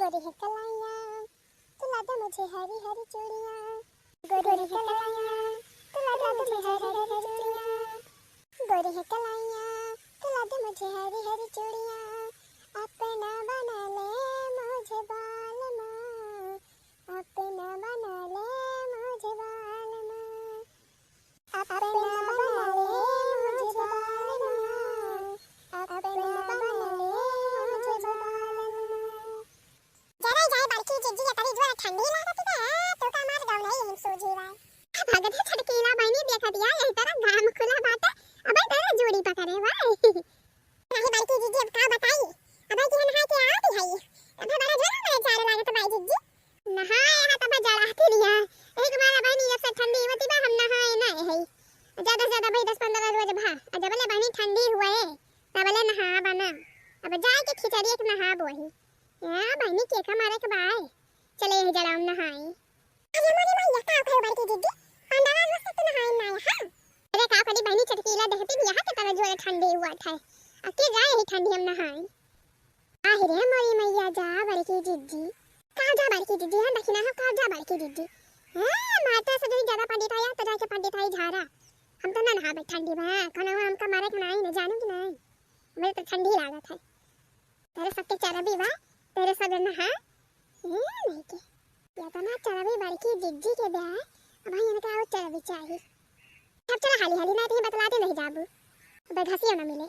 गोरी है कलाइयाँ तू लादा मुझे हरी हरी चूड़ियाँ, गोरी है कलाइयाँ तू लादा मुझे हरी हरी चूड़ियाँ, गोरी है कलाइयाँ तू लादा मुझे हरी हरी चूड़ियाँ, अपना बना ले मुझे बालमा, अपना बना ले मुझे बालमा, अपना बना ले मुझे बालमा, अपना बना ले मुझे बालमा। जरा जाए बालकी जिज्जी या तरी ज्वार ठंडी लागत है तो का मार गाव नहीं हिम सोझी वाय भगत है छटकीला बनी देखा दिया यही तरह गाम खुला बात अबे तेरा जोड़ी पकड़े वाय नहीं बालकी जिज्जी अब का बताई अबे की नहा के आती है अबे बड़ा जोर में चार लागत बाई जिज्जी नहाए है तब जड़ाती लिया एक बार बनी जब से ठंडी होती बा हम नहाए ना है ज्यादा से ज्यादा भाई 10-15 रोज भा जबले बनी ठंडी हुए तबले नहा बना अब जाए के खिचड़ी एक नहा बोही या बहनी के का मारे के बाय चले यही जड़ाऊ नहाए अरे मोरी मैया का खो बाई की दीदी अंदर मस्त तो नहाए ना हां अरे का करी बहनी चटकीला देखती भी यहां के तरह जोर ठंडी हुआ था अके जाए ही ठंडी हम नहाए आहे रे मोरी मैया जा बाई की दीदी का जा बाई की दीदी हां दखिना है का जा बाई की दीदी हां माता से ज्यादा पंडित आया तो जाके पंडित आई झारा हम तो ना नहा बैठ ठंडी में कना हमका मारे के नहीं न जानू कि नहीं मेरे तो ठंडी लागत है तेरे सबके चरबी बा तेरे सब नहा नहीं के या तो ना चरबी बड़की जिज्जी के ब्याह अब भाई इनका और चरबी चाहिए सब चला हाली हाली ना तो बतलाते नहीं जाबू अब घसिया ना मिले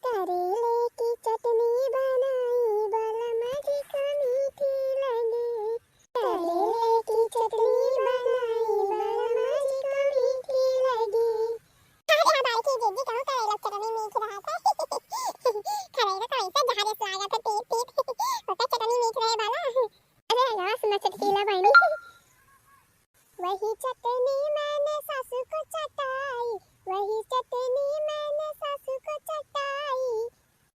करेले की चटनी बनाई बलमा जी को मीठी लगी करेले की चटनी बनाई बलमा जी को मीठी लगी अरे बालकी जिज्जी कहूं करेला चटनी मीठी रहा था करेला तो ऐसे जहां से आया था पीट पता चटनी मीठ रहे वाला अरे रस में चटकीला बनी वही चटनी मैंने सासू को चटाई वही चटनी मैंने सासू को चटाई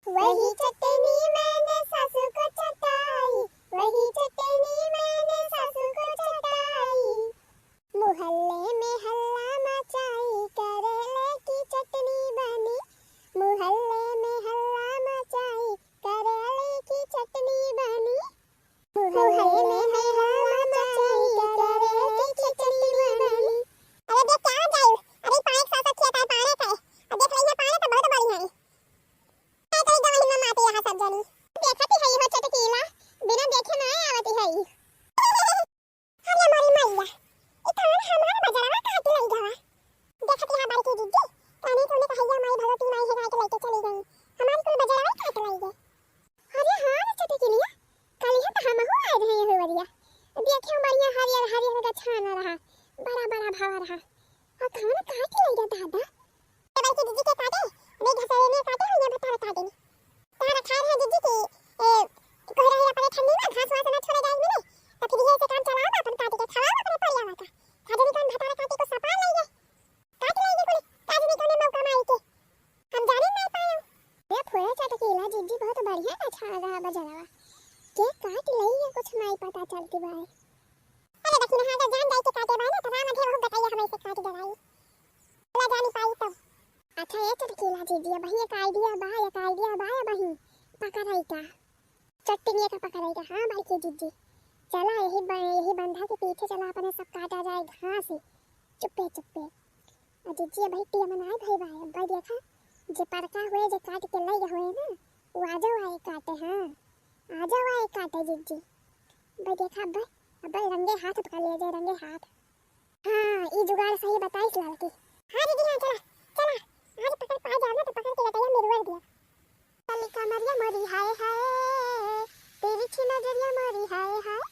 वही चटनी मैंने सासू को चटाई वही चटनी मैंने सासू को चटाई मोहल्ले में हल्ला मचाई करेले की चटनी बनी मोहल्ले में हल्ला मचाई करेले की चटनी बनी मोहल्ले में हल्ला मचाई करेले की चटनी बनी अरे देख क्या जाई अरे पानी साथ साथ खेता पानी का अब देख रही है पानी तो बहुत बड़ी है तो दवाई में माते यहां सब जनी देखती है ये चटकीला बिना देखे ना आवती है अरे मोरी मैया इतना हमारा बजरवा काट लई गवा देखती है बारी की जिज्जी पानी तूने कहिया माई भगवती माई है काट लेके चली गई हमारी कोई बजरवा काट लई गई अरे हां चटकीलिया कल है तो हम हो आए रहे हो वरिया देखे बढ़िया हरियर हरियर का छाना रहा बड़ा बड़ा भावा रहा और खाना काट लई गया दादा बारी की जिज्जी के काटे मैं घसरे में काटे हो या बता बता देनी तारा खा है जिज्जी की कोई रही अपने ठंडी में घास वास ना छोड़े जाए मैंने तो फिर ये से काम चलाओ अपन काट के खवाओ अपने परिया का खाजनी कान भतारा काटे को सपा ले गए काट ले गए काजनी कोने मौका माई के हम जाने नहीं पाए ये फोया चटकीला जिज्जी बहुत बढ़िया अच्छा रहा बजरवा के काट ले या कुछ नहीं पता चलती बाय अरे देखिन हां जान जाई के काटे बाय ना तो राम अधे बहुत बताइए हमें से काट डराई ला जानी पाई तो अच्छा ये चटकीला जिज्जी भैया का आईडिया बा बही पका रही का चटनी का पका रही का हां बाई की जिज्जी चला यही बंधा के पीछे चला अपने सब काटा जाए घास चुप्पे चुप्पे जिज्जी भाई टिया मनाए भाई देखा जे परका हुए जे काट के लई हुए ना वो आ जाओ आए काटे हां आ जाओ आए काटे जिज्जी भाई देखा अब रंगे हाथ पकड़ ले जाए रंगे हाथ हां ये जुगाड़ सही बताइस लड़की हां दीदी हां चला आज पकड़ पा जाना तो पकड़ के बताया मेरे वर दिया कली कमरिया मोरी हाय हाय तेरी छी नजरिया मोरी हाय हाय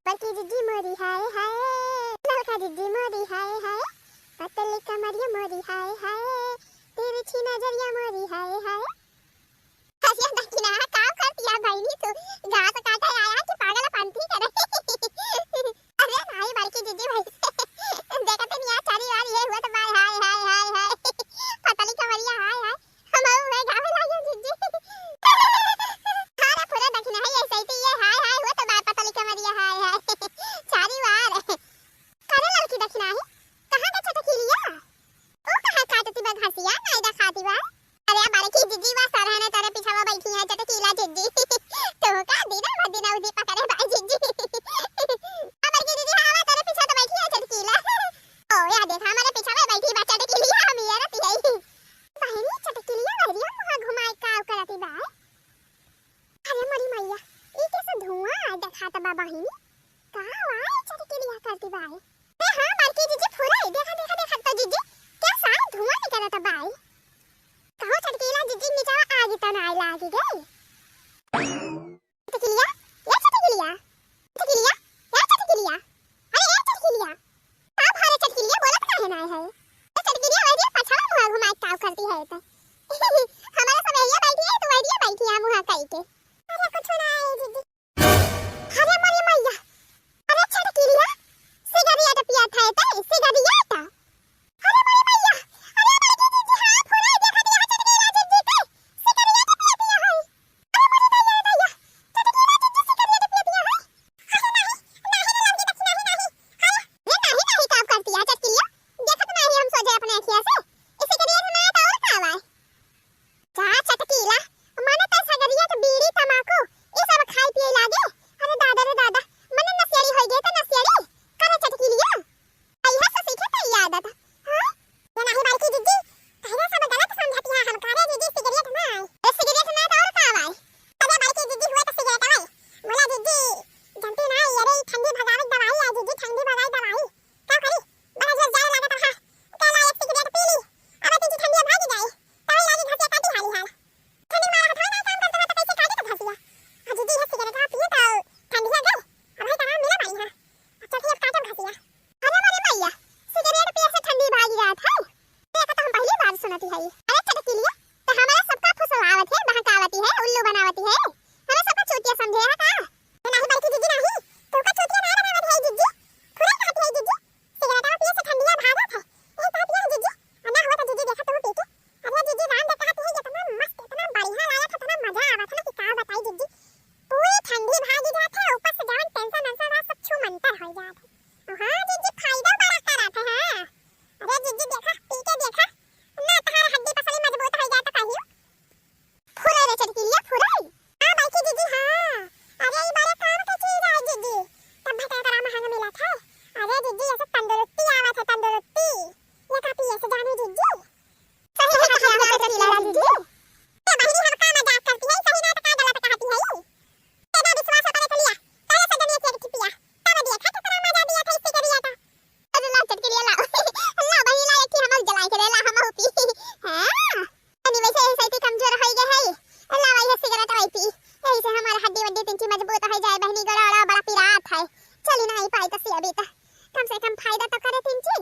बाकी जिज्जी मोरी हाय हाय लड़का जिज्जी मोरी हाय हाय पतली कमरिया मोरी हाय हाय तेरी छी नजरिया मोरी हाय हाय हसिया दखिना का करतिया भाईनी तो घास काटा आया कि पागल पंथी करे अरे नहीं बाकी जिज्जी भाई देखते नहीं आ चारी बार ये हुआ तो बाय हाय हाय हाय हाय पतली कमरिया हाय हाय हम हुए गावे लागे जिज्जी खाना पूरा दखिना है ऐसे ही ये हाय हाय हुआ तो बाय पतली कमरिया हाय हाय चारी बार करे लड़की दखिना है कहां का चटकीलिया ओ कहां काटती बा घसिया नहीं दा खाती बा अरे बालकी जिज्जी वा सरहने तेरे पीछे बैठी है चटकीला जिज्जी तो का दीदा खाता बा बहिनी का वाई चटकिलिया करती बाई बे हां बड़की जीजी फुराई देखा देखा देखा तो जीजी क्या सारा धुआं निकलता बाई कहो चटकिला जीजी नीचे आगी तो नहीं लागी गई चटकिलिया ये चटकिलिया चटकिलिया ये चटकिलिया अरे ये चटकिलिया आप हरे चटकिलिया बोलत काहे नहीं है ये चटकिलिया वैसे पछाड़ मुंह घुमाई काव करती है तो हमारा समैया बैठी है तो वैसे बैठी है मुंह कई के अरे कुछ नहीं जीजी अरे मरी मैया अरे चटकिलिया सिगरेट पिया था ते सिगरेट अरे मरी मैया अरे मरी जीजी हां फुराई देखा दिया चटकिला जीजी ते सिगरेट पिया है अरे मरी मैया चटकिला जीजी सिगरेट पिया है अरे नहीं नहीं लगी नहीं नहीं हां ये नहीं काम करती है चटकिलिया देखत नहीं हम सोचे अपने अखिया से इस सिगरेट में तो और का है जा चटकिला माने तो सिगरेट बीड़ी तमाकू ये सब खाई पिए लागे अरे दादा रे दादा मने नसियारी होई गए त नसियारी करे चटकिलिया आई है से सीखे त याद आता हां ये नहीं बाकी जीजी कहना सब गलत समझती है हम करे जीजी सिगरेट ना ये सिगरेट ना तो और का है अरे बाकी जीजी हुए तो सिगरेट है बोला जीजी जानती नहीं अरे ठंडी भगावे दवाई है जीजी ठंडी भगावे दवाई क्या करी बड़ा जोर जाए लगा था कहला एक सिगरेट पी ली अब तीजी ठंडी भाग जाए तभी लागी घसिया काटी हाली हाल ठंडी मारा हथा ना काम करता तो कैसे काटी तो घसिया जीजी है सिगरेट आप पिए तो ठंडी है गई अब है काम मिला भाई हां अच्छा फिर काटो घसिया अरे मरे मैया सिगरेट पिए से ठंडी भाग जात है ये तो हम पहली बार सुनती है अरे चटकिलिया तो हमारा सबका फुसलावत है बहकावती है उल्लू बनावती है हमें सबका चूतिया समझे है का नहीं बल्कि जीजी नहीं तो का चूतिया ना बनावत है जीजी पूरा खाती है जीजी सिगरेट पिए से ठंडिया भागत है ये बात है जीजी ना हुआ तो जीजी देखा तो पीके अरे जीजी राम देखा है कितना मस्त इतना बढ़िया लाया था इतना मजा आवा था ना कि का बताई जीजी पूरी ठंडी भागी जात है ऊपर से जवन टेंशन अंसर सब छू मंतर हो जात है हां जीजी फायदा बड़ा करत है हां अरे जीजी देखा पी के देखा ना तुम्हारा हड्डी पसली मजबूत हो जाता कहियो फुरे रे चटकिलिया फुरे हां बाकी जीजी हां अरे ये बड़ा काम का चीज है जीजी तब बता करा महंगा मिला था अरे जीजी ऐसे तंदुरुस्ती आवत है तंदुरुस्ती ये का पिए से जाने जीजी सही है कहा चटकिला जीजी ये बहिनी हम का मजाक करती है सही ना तो का गलत कहती है तेरा विश्वास पर चलिया पहले से जनिए तेरी पिया तब देखा कितना मजा दिया था इससे करिया था अरे ला चटकिलिया ला ला बहिनी ला एक हम जलाई के ला हम पी हां अनि वैसे ऐसे कमजोर हो गए है ला भाई है सिगरेट आई पी ऐसे हमारा हड्डी वड्डी तिंची मजबूत हो जाए बहिनी गड़ा बड़ा पिरात है चली नहीं पाई तो से अभी तक कम से कम फायदा तो करे तिंची